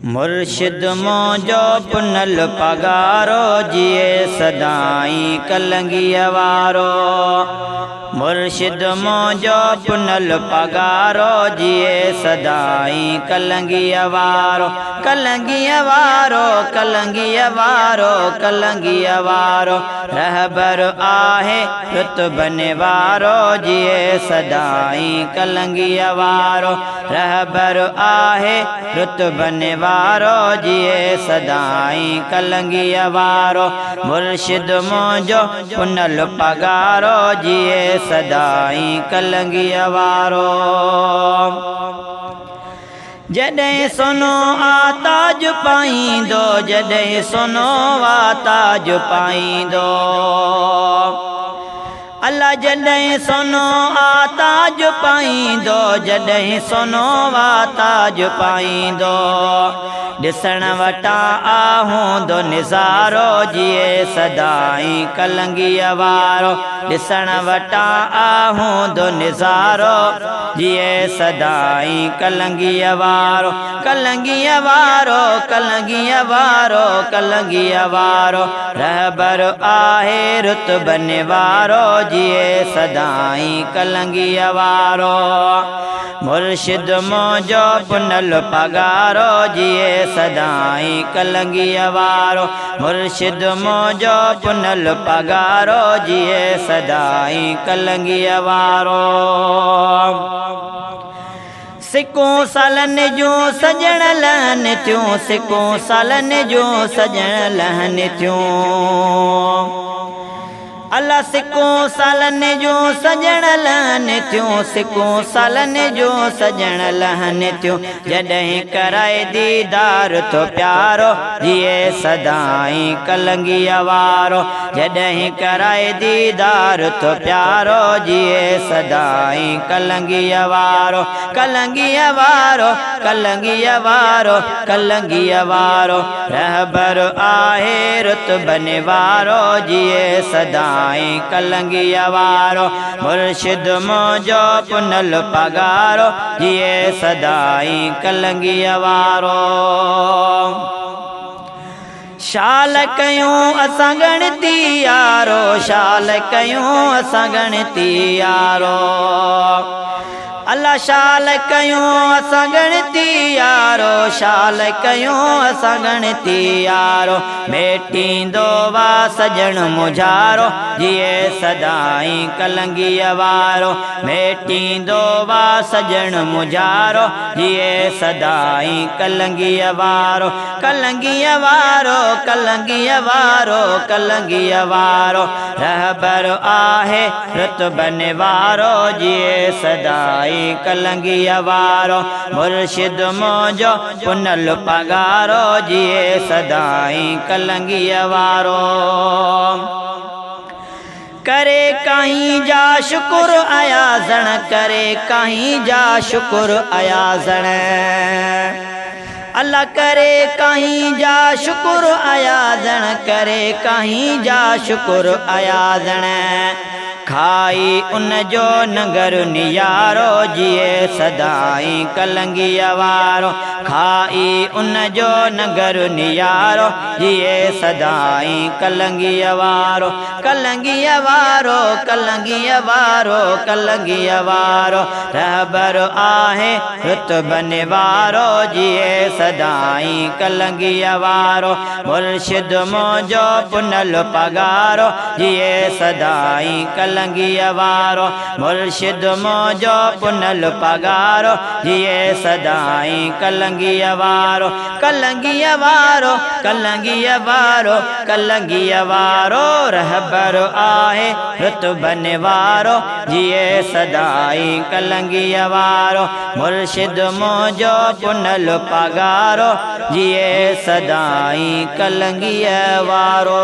मुर्शिद मोजो पुनल पगारो जिए सदाई कलंगीअ वारो। मुर्शिद मोजो पुनल पगारो जिए सदाई कलंगीअ वारो। कलंगीअ वारो कलंगीअ वारो कलंगीअ वारो रहबर आहे रुतबने वारो जिए सदाई कलंगीअ वारो। रहबर आहे रुतबने वारो जिए सदाई कलंगीअ वारो। मुर्शिद मोजो पुनल पगारो जिए सदाई कलंगीअ वारो। जॾहिं सोनो आताज पाईंदो जॾहिं सोनो आताज पाईंदो अल्लाह जॾहिं सोनो आताज पाईंदो जॾहिं सोनो आताज पाईंदो ॾिसण वटा आहूंदो निज़ारो जिए सदाई कलंगीअ वारो। ॾिसण वटा आहूंदो निज़ारो जिए सदाई कलंगीअ वारो। कलंगीअ वारो कलंगीअ वारो कलंगीअ वारो रहबर आहे रुतबने वारो जिए सदाई कलंगीअ वारो। मुर्शिद मोजो पुनल पगारो जिए सदाई कलंगीअ वारो। मुर्शिद मोजो पुनल पगारो जिए सदाई कलंगीअ वारो। सिकूं सालन जूं सजण लहन थियूं सिकूं सालन जूं सजण लहन थियूं अल्लाह सिकूं सालन जूं सजण लहन थियूं सिकूं सालन जूं सजण लहन थियूं। जॾहिं कराए दीदार तो प्यारो जिए सदाई कलंगीअ वारो। जॾहिं कराए दीदार तो प्यारो जिए सदाई कलंगीअ वारो। कलंगीअ वारो कलंगीअ वारो कलंगीअ वारो रहबर आहे रुतबने वारो जिए सदाई कलंगीअ वारो। मुर्शिद मोजो पुनल पगारो जिए सदाई कलंगीअ वारो। शाल कयूं असां गणती यारो शाल कयूं असां गणती यारो अल्लाह शाल कयूं असां गणती यारो शाल कयूं असां गणती यारो। मेटींदो वा सजण मुझारो जिए सदाई कलंगीअ वारो। मेटींदो वा सजण मुझारो जिए सदाई कलंगीअ वारो। कलंगीअ वारो कलंगीअ वारो कलंगीअ वारो रहबर आहे रुतबने वारो जिए सदाई कलंगीअ वारो। मुर्शिद मोजो पुनल पगारो जिए सदाई कलंगीअ वारो। करे कहीं जा शुक्र अयाज़ण करे कहीं जा शुक्र अयाज़ण अल्लाह करे कहीं जा शुक्र अयाज़ण करे कहीं जा शुक्र अयाज़ण। खाई उन जो नगर नियारो जिए सदाई कलंगीअ वारो। खाई उन जो नगर नियारो जिए सदाई कलंगीअ वारो। कलंगीअ वारो कलंगीअ वारो कलंगीअ वारो रहबर आहे रुतबने वारो जिए सदाई कलंगीअ वारो। मुर्शिद मोजो पुनल पगारो जिए सदाई कलंगीअ वारो। मुर्शिद मोजो पुनल पगारो जिए सदाई कलंगीअ वारो। कलंगीअ वारो कलंगीअ वारो कलंगीअ वारो रहबर आहे रुतबने वारो जिए सदाई कलंगीअ वारो। मुर्शिद मोजो पुनल पगारो जिए सदाई कलंगीअ वारो।